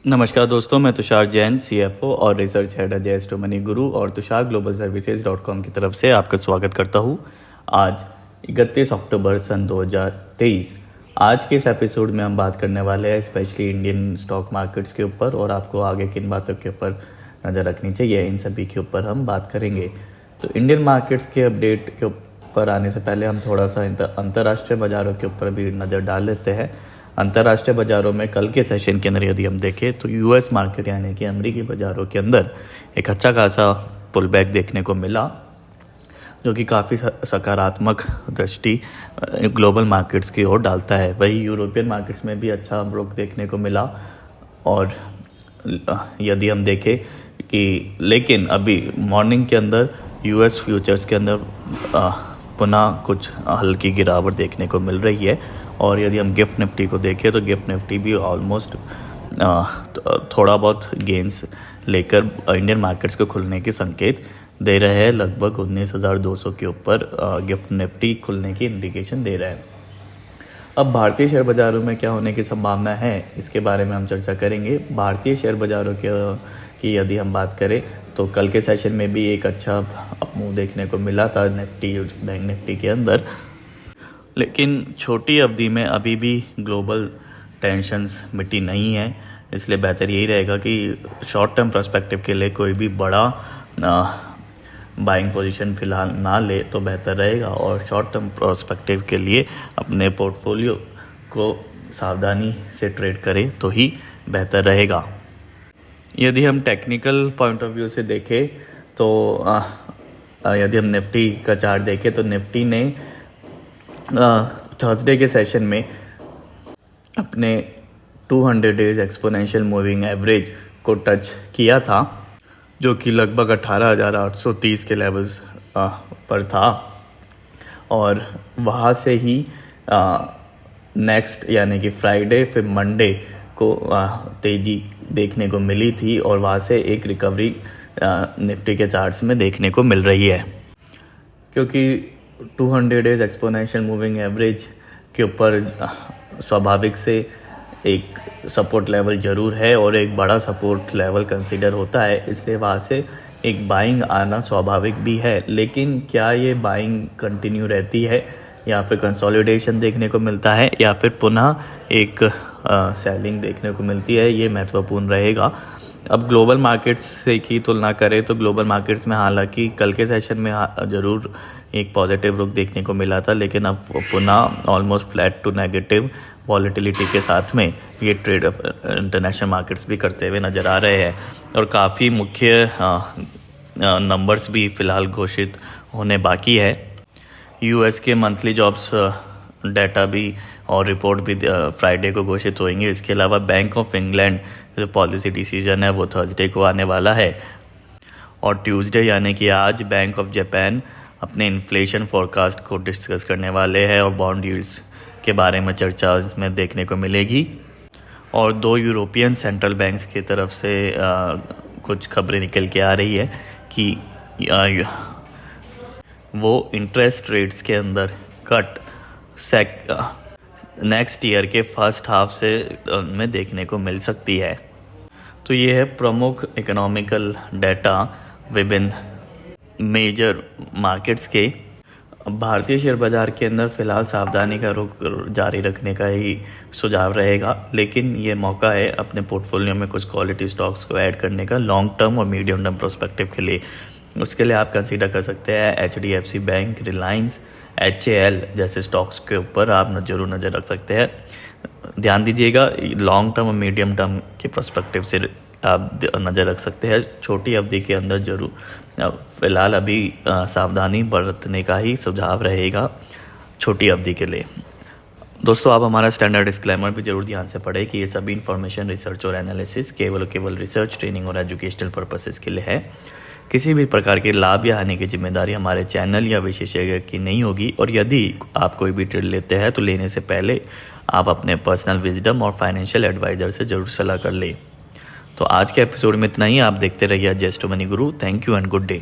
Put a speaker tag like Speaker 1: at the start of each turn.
Speaker 1: नमस्कार दोस्तों, मैं तुषार जैन, सीएफओ और रिसर्च हेड अजय मनी गुरु और तुषार ग्लोबल सर्विसेज.com की तरफ से आपका स्वागत करता हूँ। आज 31 अक्टूबर सन 2023। आज के इस एपिसोड में हम बात करने वाले हैं स्पेशली इंडियन स्टॉक मार्केट्स के ऊपर और आपको आगे किन बातों के ऊपर नज़र रखनी चाहिए, इन सभी के ऊपर हम बात करेंगे। तो इंडियन मार्केट्स के अपडेट के ऊपर आने से पहले हम थोड़ा सा अंतर्राष्ट्रीय बाज़ारों के ऊपर भी नज़र डाल लेते हैं। अंतर्राष्ट्रीय बाज़ारों में कल के सेशन के अंदर यदि हम देखें तो यूएस मार्केट यानी कि अमेरिकी बाज़ारों के अंदर एक अच्छा खासा पुल बैक देखने को मिला, जो कि काफ़ी सकारात्मक दृष्टि ग्लोबल मार्केट्स की ओर डालता है। वही यूरोपियन मार्केट्स में भी अच्छा रुख देखने को मिला। और यदि हम देखें कि लेकिन अभी मॉर्निंग के अंदर यूएस फ्यूचर्स के अंदर पुनः कुछ हल्की गिरावट देखने को मिल रही है। और यदि हम गिफ्ट निफ्टी को देखें तो गिफ्ट निफ्टी भी ऑलमोस्ट थोड़ा बहुत गेंस लेकर इंडियन मार्केट्स को खुलने के संकेत दे रहे हैं। लगभग 19,200 के ऊपर गिफ्ट निफ्टी खुलने की इंडिकेशन दे रहा है। अब भारतीय शेयर बाज़ारों में क्या होने की संभावना है, इसके बारे में हम चर्चा करेंगे। भारतीय शेयर बाज़ारों की यदि हम बात करें तो कल के सेशन में भी एक अच्छा अपमूव देखने को मिला था निफ्टी बैंक निफ्टी के अंदर, लेकिन छोटी अवधि में अभी भी ग्लोबल टेंशन्स मिटी नहीं है। इसलिए बेहतर यही रहेगा कि शॉर्ट टर्म पर्सपेक्टिव के लिए कोई भी बड़ा बाइंग पोजीशन फ़िलहाल ना ले तो बेहतर रहेगा। और शॉर्ट टर्म पर्सपेक्टिव के लिए अपने पोर्टफोलियो को सावधानी से ट्रेड करें तो ही बेहतर रहेगा। यदि हम टेक्निकल पॉइंट ऑफ व्यू से देखें तो यदि हम निफ्टी का चार्ट देखें तो निफ्टी ने थर्सडे के सेशन में अपने 200 डेज एक्सपोनेंशियल मूविंग एवरेज को टच किया था, जो कि लगभग 18,830 के लेवल्स पर था। और वहाँ से ही नेक्स्ट यानी कि फ्राइडे फिर मंडे को तेज़ी देखने को मिली थी और वहाँ से एक रिकवरी निफ्टी के चार्ट्स में देखने को मिल रही है। क्योंकि 200 डेज एक्सपोनेंशियल मूविंग एवरेज के ऊपर स्वाभाविक से एक सपोर्ट लेवल ज़रूर है और एक बड़ा सपोर्ट लेवल कंसीडर होता है, इसलिए वहाँ से एक बाइंग आना स्वाभाविक भी है। लेकिन क्या ये बाइंग कंटिन्यू रहती है या फिर कंसोलिडेशन देखने को मिलता है या फिर पुनः एक सेलिंग देखने को मिलती है, ये महत्वपूर्ण रहेगा। अब ग्लोबल मार्केट्स से की तुलना करें तो ग्लोबल मार्केट्स में हालांकि कल के सेशन में ज़रूर एक पॉजिटिव रुख देखने को मिला था, लेकिन अब पुनः almost flat to negative volatility के साथ में ये ट्रेड इंटरनेशनल मार्केट्स भी करते हुए नज़र आ रहे हैं। और काफ़ी मुख्य नंबर्स भी फ़िलहाल घोषित होने बाकी है। यूएस के मंथली जॉब्स डाटा भी और रिपोर्ट भी फ्राइडे को घोषित होंगे। इसके अलावा बैंक ऑफ इंग्लैंड जो पॉलिसी डिसीजन है वो थर्सडे को आने वाला है। और ट्यूसडे यानी कि आज बैंक ऑफ जापान अपने इन्फ्लेशन फोरकास्ट को डिस्कस करने वाले हैं और बॉन्ड यील्ड्स के बारे में चर्चा में देखने को मिलेगी। और 2 यूरोपियन सेंट्रल बैंक्स की तरफ से कुछ खबरें निकल के आ रही है कि वो इंटरेस्ट रेट्स के अंदर कट नेक्स्ट ईयर के फर्स्ट हाफ से में देखने को मिल सकती है। तो ये है प्रमुख इकोनॉमिकल डाटा विभिन्न मेजर मार्केट्स के। भारतीय शेयर बाज़ार के अंदर फ़िलहाल सावधानी का रुख जारी रखने का ही सुझाव रहेगा, लेकिन ये मौका है अपने पोर्टफोलियो में कुछ क्वालिटी स्टॉक्स को ऐड करने का लॉन्ग टर्म और मीडियम टर्म प्रोस्पेक्टिव के लिए। उसके लिए आप कंसीडर कर सकते हैं HDFC बैंक, रिलायंस, HAL जैसे स्टॉक्स के ऊपर आप ज़रूर नज़र रख सकते हैं। ध्यान दीजिएगा, लॉन्ग टर्म और मीडियम टर्म के प्रोस्पेक्टिव से आप नज़र रख सकते हैं। छोटी अवधि के अंदर ज़रूर फ़िलहाल अभी सावधानी बरतने का ही सुझाव रहेगा छोटी अवधि के लिए। दोस्तों, आप हमारा स्टैंडर्ड डिस्क्लेमर भी जरूर ध्यान से पढ़ें कि ये सभी इन्फॉर्मेशन, रिसर्च और एनालिसिस केवल रिसर्च, ट्रेनिंग और एजुकेशनल पर्पसेस के लिए है। किसी भी प्रकार के लाभ या हानि की जिम्मेदारी हमारे चैनल या विशेषज्ञ की नहीं होगी। और यदि आप कोई भी ट्रेड लेते हैं तो लेने से पहले आप अपने पर्सनल विजडम और फाइनेंशियल एडवाइज़र से ज़रूर सलाह कर लें। तो आज के एपिसोड में इतना ही। आप देखते रहिए Ajay money Guru. Thank you and good day.